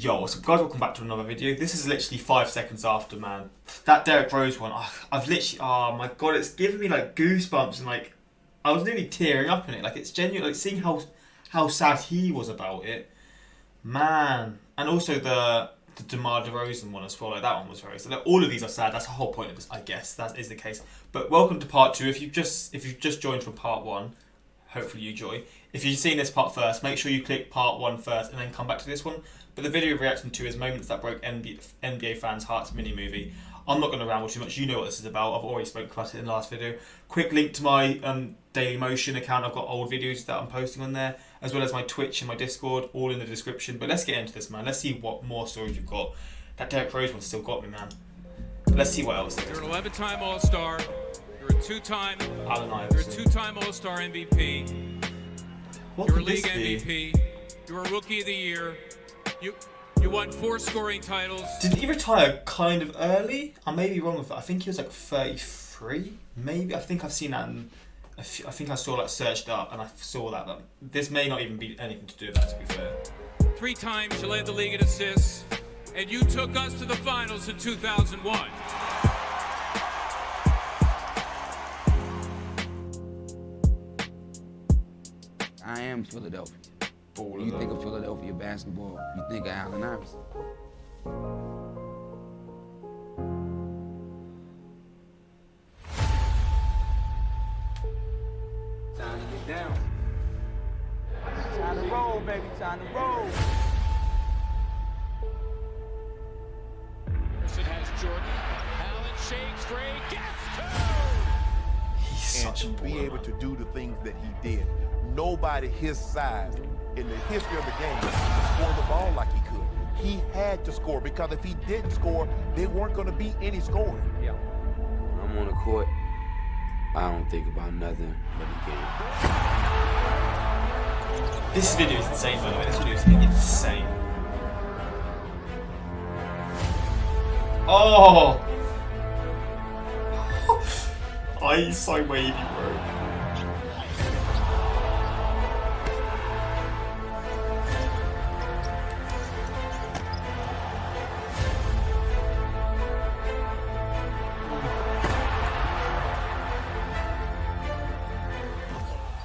Yo, what's up guys, welcome back to another video. This is literally 5 seconds after, man. That Derrick Rose one, I've literally, oh my god, it's giving me like goosebumps and like, I was nearly tearing up in it. Like it's genuine, like seeing how sad he was about it. Man. And also the DeMar DeRozan one as well, like that one was very sad. Like, all of these are sad, that's the whole point of this, I guess, that is the case. But welcome to part 2. If you've just joined from part 1, hopefully you enjoy. If you've seen this part first, make sure you click part 1 first and then come back to this one. But the video we're reacting to is Moments That Broke NBA Fans' Hearts mini-movie. I'm not going to ramble too much, you know what this is about, I've already spoken about it in the last video. Quick link to my Daily Motion account, I've got old videos that I'm posting on there, as well as my Twitch and my Discord, all in the description. But let's get into this, man, let's see what more stories you've got. That Derrick Rose one still got me, man. But let's see what else there is. You're an 11-time All-Star, you're a two-time All-Star MVP, you're a league MVP, you're a Rookie of the Year, you won 4 scoring titles. Did he retire kind of early? I may be wrong with that. I think he was like 33, maybe. I think I've seen that I think I saw that searched up and I saw that. But this may not even be anything to do with that, to be fair. 3 times you led the league in assists, and you took us to the finals in 2001. I am Philadelphia. You think of Philadelphia basketball, you think of Allen Iverson. Time to get down. Time to roll, baby, time to roll. It has Jordan. Allen shakes straight, gets 2! He's such a and to be baller, able man. to do the things that he did. Nobody his size in the history of the game could score the ball like he could. He had to score because if he didn't score, there weren't going to be any scoring. Yeah. When I'm on the court, I don't think about nothing but the game. This video is insane, by the way. This video is insane. Oh! Oh, he's so wavy, bro.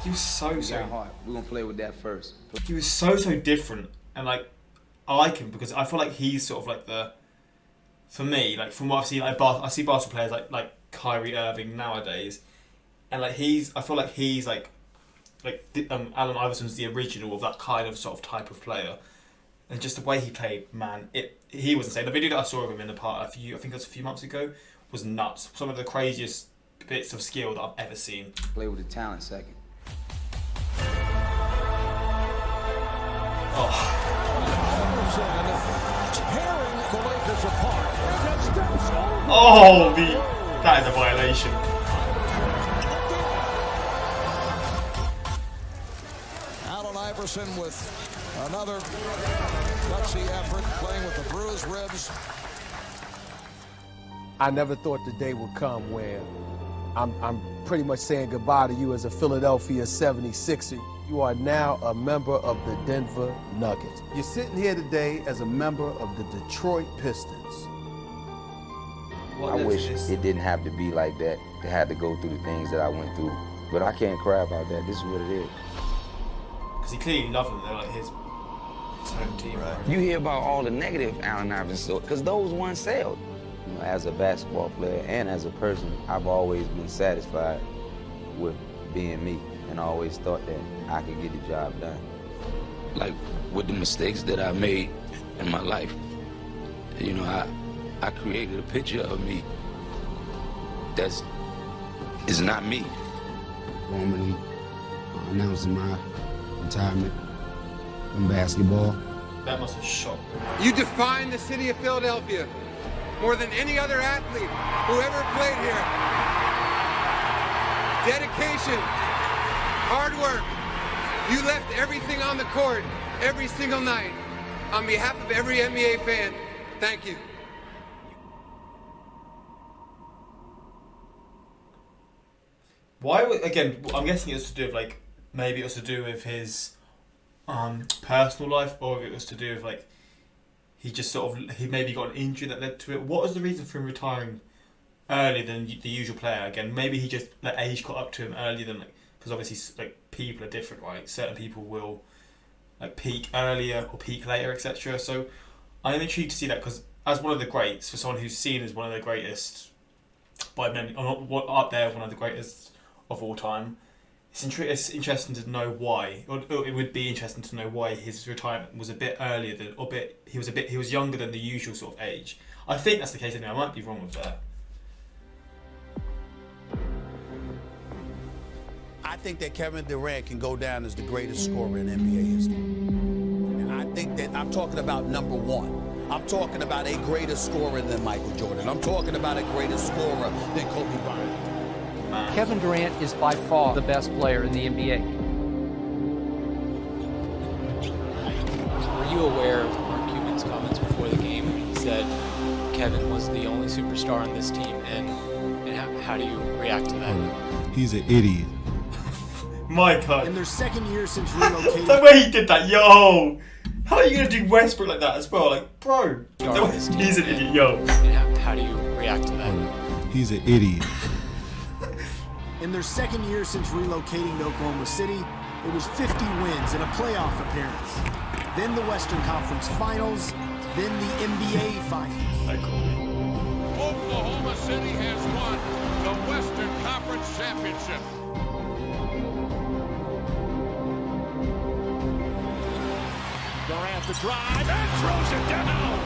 He was so hard. We're gonna play with that first. he was so different, and like I like him because I feel like he's sort of like for me, like from what I've seen, like I see basketball players like Kyrie Irving nowadays, and like I feel like he's like Allen Iverson's the original of that kind of sort of type of player, and just the way he played, man, he was insane. The video that I saw of him in the part I think it was a few months ago, was nuts. Some of the craziest bits of skill that I've ever seen. Play with the talent second. Oh, that is a violation. Allen Iverson with another gutsy effort, playing with the bruised ribs. I never thought the day would come where I'm pretty much saying goodbye to you as a Philadelphia 76er. You are now a member of the Denver Nuggets. You're sitting here today as a member of the Detroit Pistons. I wish it didn't have to be like that. They had to go through the things that I went through. But I can't cry about that. This is what it is. Because he clearly loved them. They're like his home team. Right. You hear about all the negative Allen Iverson, because those ones sailed. You know, as a basketball player and as a person, I've always been satisfied with being me, and I always thought that I could get the job done. Like with the mistakes that I made in my life, you know, I created a picture of me that's is not me. Formally announcing my retirement from basketball. That must have shocked me. You define the city of Philadelphia more than any other athlete who ever played here. Dedication, hard work. You left everything on the court every single night. On behalf of every NBA fan, thank you. Why would, again, I'm guessing it was to do with like, maybe it was to do with his personal life, or if it was to do with like he maybe got an injury that led to it. What was the reason for him retiring earlier than the usual player? Again, maybe he just age caught up to him earlier than because obviously people are different, right? Certain people will peak earlier or peak later, etc. So I'm intrigued to see that because as one of the greats, for someone who's seen as one of the greatest by many, or up there as one of the greatest of all time, it's interesting to know why, or it would be interesting to know why his retirement was a bit earlier than, he was younger than the usual sort of age. I think that's the case anyway. I might be wrong with that. I think that Kevin Durant can go down as the greatest scorer in NBA history. And I think that I'm talking about number one. I'm talking about a greater scorer than Michael Jordan. I'm talking about a greater scorer than Kobe Bryant. Kevin Durant is by far the best player in the NBA. Were you aware of Mark Cuban's comments before the game when he said Kevin was the only superstar on this team, and how do you react to that? He's an idiot. My God. In their second year since relocating. The way he did that, yo! How are you going to do Westbrook like that as well? Like, bro. He's an idiot, yo. And how do you react to that? He's an idiot. In their second year since relocating to Oklahoma City, it was 50 wins and a playoff appearance. Then the Western Conference Finals, then the NBA Finals. Oklahoma City has won the Western Conference Championship. Durant to drive and throws it down.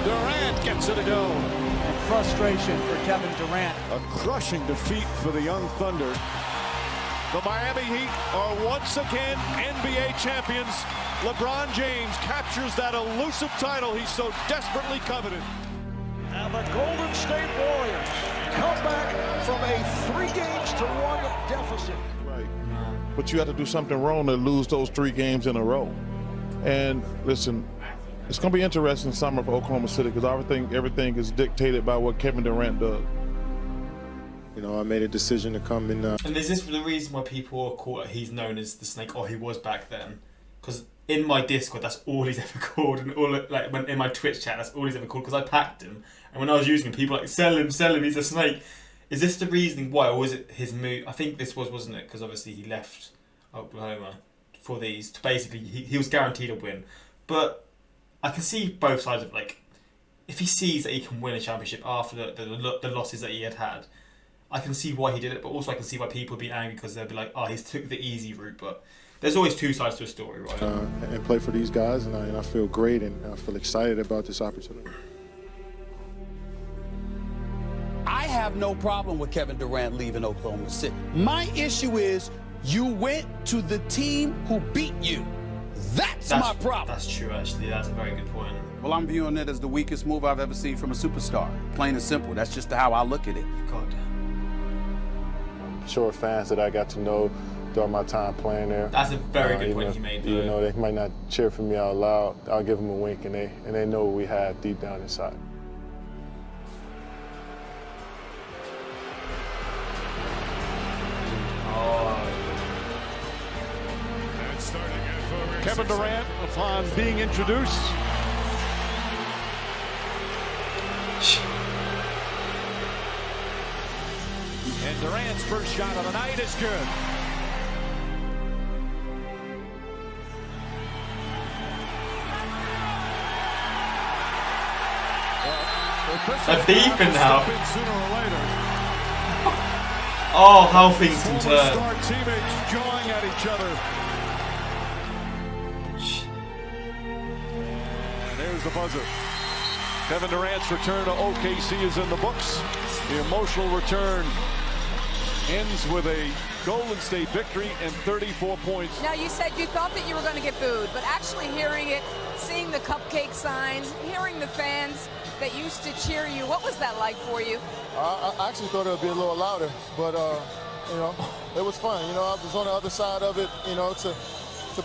Durant gets it to go. And frustration for Kevin Durant. A crushing defeat for the young Thunder. The Miami Heat are once again NBA champions. LeBron James captures that elusive title he so desperately coveted. And the Golden State Warriors come back from a 3-1 deficit. Right. But you have to do something wrong to lose those 3 games in a row. And listen, it's going to be interesting summer for Oklahoma City because everything is dictated by what Kevin Durant does. You know, I made a decision to come in. And is this the reason why people are called, he's known as the Snake, or he was back then? Because in my Discord, that's all he's ever called, and in my Twitch chat, that's all he's ever called. Because I packed him, and when I was using him, people were like, sell him, he's a snake. Is this the reasoning why, or was it his move? I think this wasn't it? Because obviously he left Oklahoma for these. To basically, he was guaranteed a win, but I can see both sides of if he sees that he can win a championship after the losses that he had. I can see why he did it, but also I can see why people would be angry because they'll be like, oh, he's took the easy route. But there's always two sides to a story, right? And play for these guys, and I feel great, and I feel excited about this opportunity. I have no problem with Kevin Durant leaving Oklahoma City. My issue is you went to the team who beat you. That's my problem. That's true, actually. That's a very good point. Well, I'm viewing it as the weakest move I've ever seen from a superstar. Plain and simple. That's just how I look at it. God. Sure, fans that I got to know during my time playing there. That's a very good point he made, though. Even though they might not cheer for me out loud, I'll give them a wink, and they know what we have deep down inside. Kevin Durant, upon being introduced, and Durant's first shot of the night is good. They're beefing now. Oh, how things can turn. Teammates jawing at each other. And there's the buzzer. Kevin Durant's return to OKC is in the books. The emotional return ends with a Golden State victory and 34 points. Now, you said you thought that you were going to get booed, but actually hearing it, seeing the cupcake signs, hearing the fans that used to cheer you, what was that like for you? I actually thought it would be a little louder, but, you know, it was fun. You know, I was on the other side of it, you know, to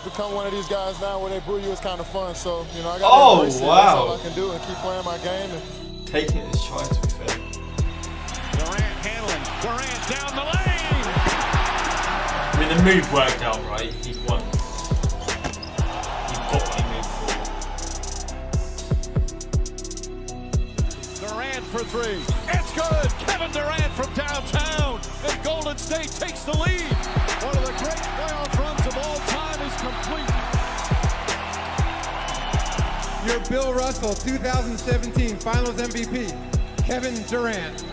become one of these guys now where they boo you is kind of fun. So, you know, I got to embrace it. That's all I can do and keep playing my game. And taking it as choice, to be fair. Durant handling. Durant down the lane. I mean, the move worked out, right? He won. He got what he moved for. Durant for three. It's good. Kevin Durant from downtown. And Golden State takes the lead. One of the great playoff runs of all time is complete. Your Bill Russell 2017 Finals MVP, Kevin Durant.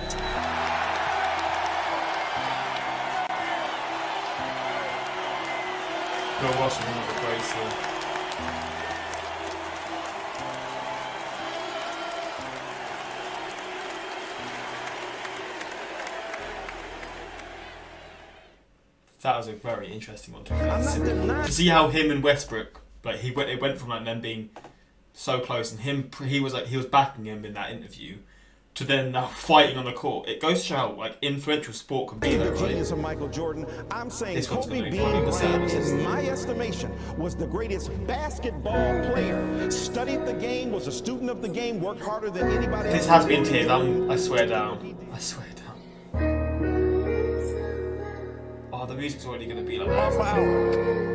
Bill Russell, one of the greats here. That was a very interesting one to see how him and Westbrook, like it went from like them being so close and he was backing him in that interview to then now fighting on the court. It goes to show how like influential sport can be. The genius of Michael Jordan. I'm saying Kobe Bryant, in my estimation, was the greatest basketball player. Studied the game, was a student of the game, worked harder than anybody else. This has been tears. I swear down. I swear down. Oh, the music's already going to be like that.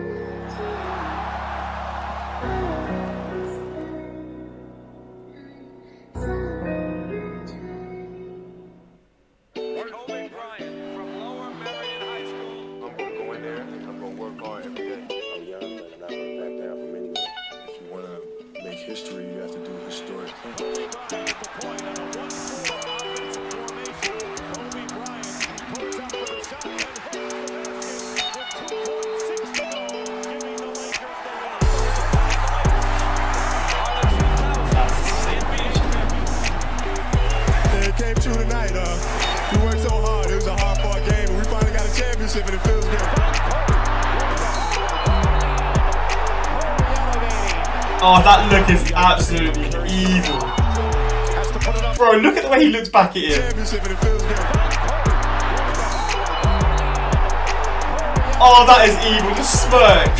History, you have to do historic things. It came true tonight. We worked so hard. It was a hard-fought game, and we finally got a championship, and it feels good. Oh, that look is absolutely evil. Bro, look at the way he looks back at him. Oh, that is evil. The smirk.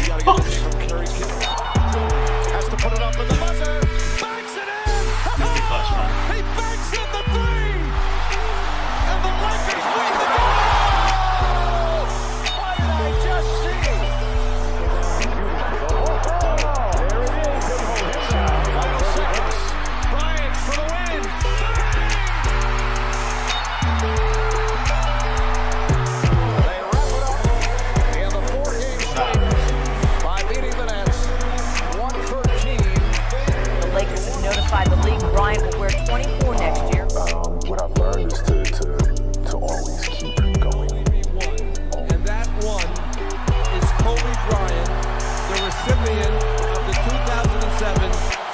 The league, Bryant will wear 24 next year. What I've learned is to always keep going. And that one is Kobe Bryant, the recipient of the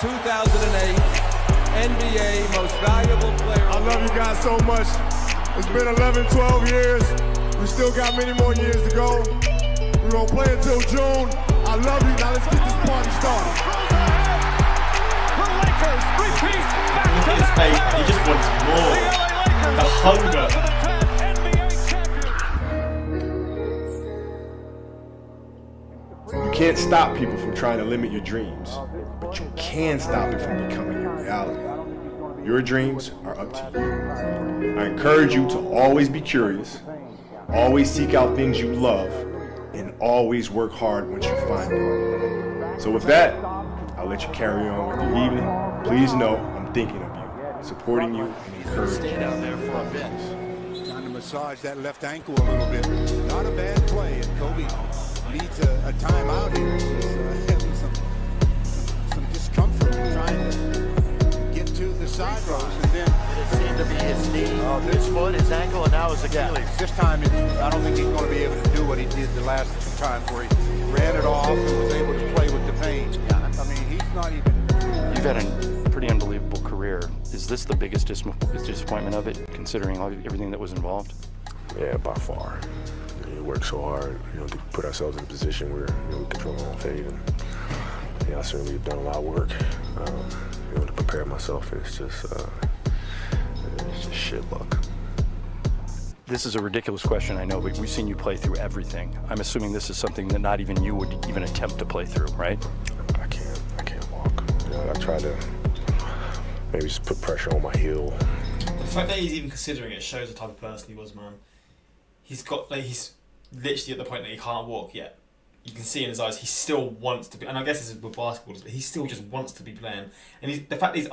2007-2008 NBA Most Valuable Player. I love you guys so much. It's been 11, 12 years. We still got many more years to go. We're going to play until June. I love you. Now let's get this party started. Look at his face, he just wants more. The hunger. You can't stop people from trying to limit your dreams, but you can stop it from becoming your reality. Your dreams are up to you. I encourage you to always be curious, always seek out things you love, and always work hard once you find them. So with that, I'll let you carry on with your evening. Please know I'm thinking of you, supporting you, and encouraging you. Stay down there for a bit. Trying to massage that left ankle a little bit. Not a bad play, and Kobe needs a timeout here. He's having some discomfort trying to get to the side rows, and then it seemed to be his knee, his foot, his ankle, and now his Achilles. Yeah, this time, I don't think he's going to be able to do what he did the last two times where he ran it off and was able to play with the pain. Yeah, I mean, he's not even. You've had a pretty unbelievable career. Is this the biggest disappointment of it, considering everything that was involved? Yeah, by far. We worked so hard, to put ourselves in a position where we control our own fate, and I certainly have done a lot of work, to prepare myself. It's just shit luck. This is a ridiculous question, I know, but we've seen you play through everything. I'm assuming this is something that not even you would even attempt to play through, right? I can't walk. I try to maybe just put pressure on my heel. The fact that he's even considering it shows the type of person he was, man. He's got literally at the point that he can't walk yet. You can see in his eyes he still wants to be, and I guess this is with basketball, but he still just wants to be playing. And the fact that he's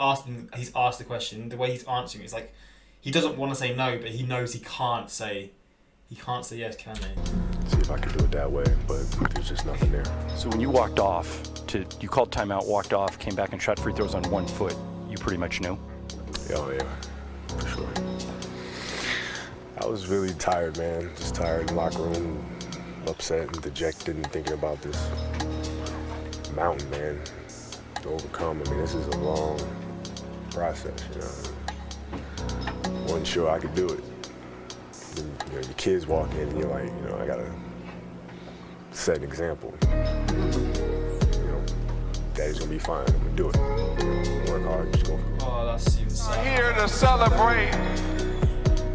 asked the question, the way he's answering, it's like he doesn't want to say no, but he knows he can't say yes, can he? See if I could do it that way, but there's just nothing there. So when you walked off, you called timeout, walked off, came back and shot free throws on 1 foot, you pretty much knew? Oh yeah, for sure. I was really tired, man. Just tired in the locker room, upset and dejected and thinking about this mountain, man, to overcome. I mean, this is a long process, you know. Wasn't sure I could do it. Then, you know, your kids walk in and you're like, you know, I gotta set an example. You know, Daddy's gonna be fine, I'm gonna do it. Work hard, just go for it. Oh, that's even sad. Here to celebrate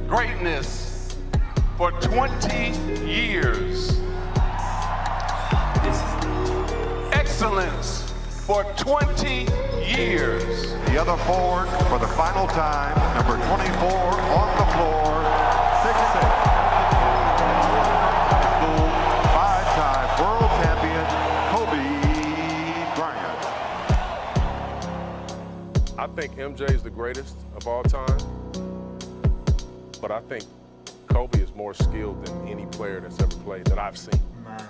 greatness for 20 years. Excellence for 20 years. The other forward for the final time, number 24 on the floor, 6'6". Five-time world champion, Kobe Bryant. I think MJ is the greatest of all time, but I think Kobe is more skilled than any player that's ever played that I've seen. Man.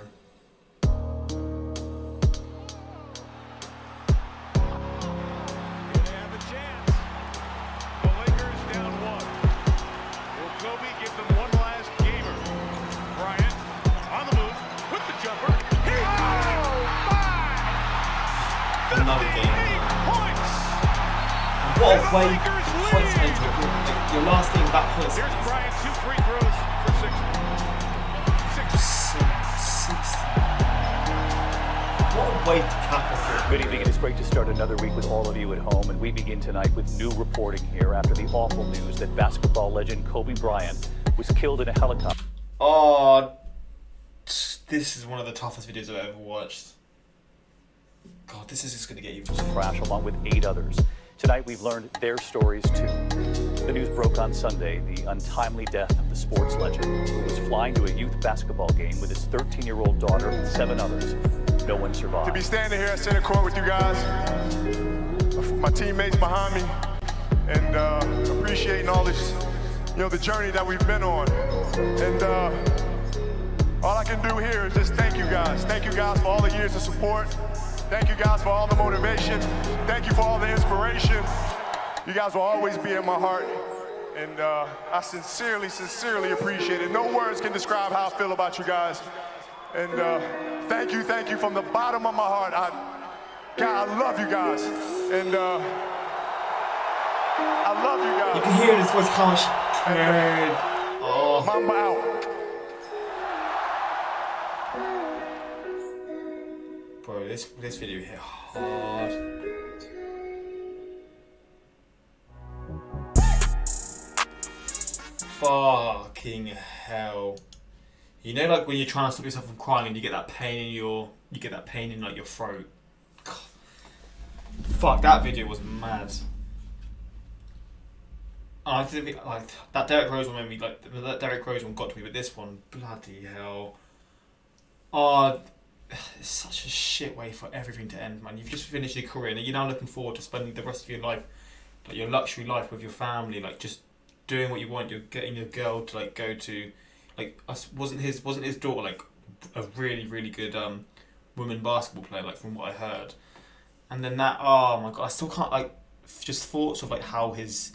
Another game. What a way points enter. Your last game that points. Here's Bryant, 2 free throws for 6. What a way to cap off. Good evening. It is great to start another week with all of you at home, and we begin tonight with new reporting here after the awful news that basketball legend Kobe Bryant was killed in a helicopter. Oh, this is one of the toughest videos I've ever watched. God, this is just going to get you. Crash along with 8 others. Tonight we've learned their stories too. The news broke on Sunday, the untimely death of the sports legend who was flying to a youth basketball game with his 13-year-old daughter and 7 others. No one survived. To be standing here at center court with you guys, my teammates behind me, and appreciating all this, you know, the journey that we've been on. And all I can do here is just thank you guys. Thank you guys for all the years of support. Thank you guys for all the motivation. Thank you for all the inspiration. You guys will always be in my heart. And I sincerely, sincerely appreciate it. No words can describe how I feel about you guys. And thank you from the bottom of my heart. God, I love you guys. And I love you guys. You can hear this voice how much cared. Oh. Mamba out. Bro, this video hit hard. Fucking hell. You know, like when you're trying to stop yourself from crying and you get that pain in like your throat. God. Fuck, that video was mad. I think like that Derrick Rose one made me like that Derrick Rose one got to me, but this one, bloody hell. Oh, it's such a shit way for everything to end, man. You've just finished your career and you're now looking forward to spending the rest of your life, like your luxury life with your family, like just doing what you want. You're getting your girl to like go to, like wasn't his daughter like a really really good women basketball player, like from what I heard. And then that, oh my god, I still can't like just thoughts of like how his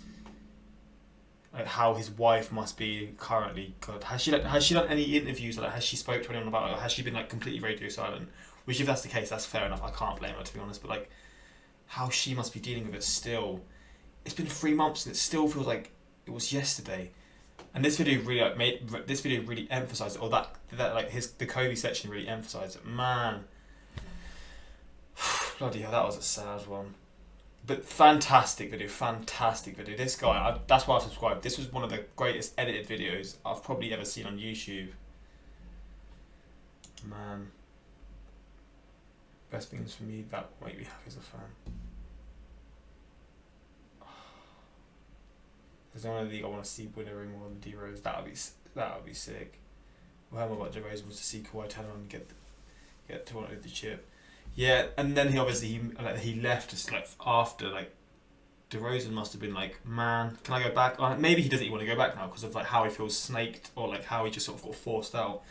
wife must be currently. God, has she done any interviews? Like, has she spoke to anyone about it? Or has she been like completely radio silent? Which, if that's the case, that's fair enough. I can't blame her, to be honest. But like, how she must be dealing with it still. It's been 3 months and it still feels like it was yesterday. And this video really emphasised it, or that like the Kobe section really emphasised it. Man, bloody hell, that was a sad one. But fantastic video. This guy, that's why I subscribed. This was one of the greatest edited videos I've probably ever seen on YouTube. Man. Best things for me that will make me happy as a fan. There's one of the I want to see winning more than D-Rose. That would be sick. Well, how about DeRozan was to see Kawhi turn around and get Toronto the chip. Yeah, and then he left just like after like DeRozan must have been like, man, can I go back? Maybe he doesn't even want to go back now because of like how he feels snaked or like how he just sort of got forced out.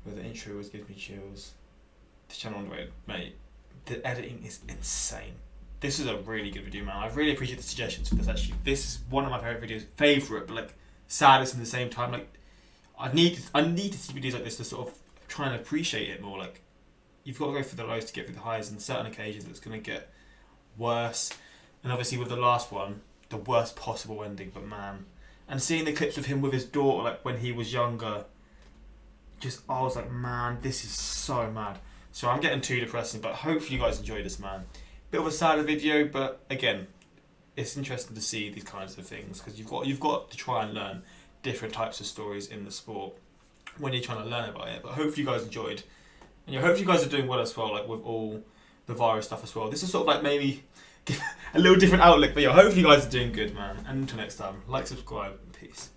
But the intro always gives me chills. The channel on the way, mate. The editing is insane. This is a really good video, man. I really appreciate the suggestions for this. Actually, this is one of my favorite videos. Favorite, but like saddest at the same time. Like, I need to see videos like this to sort of try and appreciate it more. Like, you've got to go through the lows to get through the highs. And certain occasions, it's going to get worse. And obviously, with the last one, the worst possible ending. But man, and seeing the clips of him with his daughter, like when he was younger, I was like, man, this is so mad. So I'm getting too depressing, but hopefully you guys enjoy this, man. Bit of a sadder video, but again, it's interesting to see these kinds of things because you've got to try and learn different types of stories in the sport when you're trying to learn about it. But hopefully you guys enjoyed, and hopefully you guys are doing well as well, like with all the virus stuff as well. This is sort of like maybe a little different outlook, but yeah, hopefully you guys are doing good, man. And until next time, like, subscribe, and peace.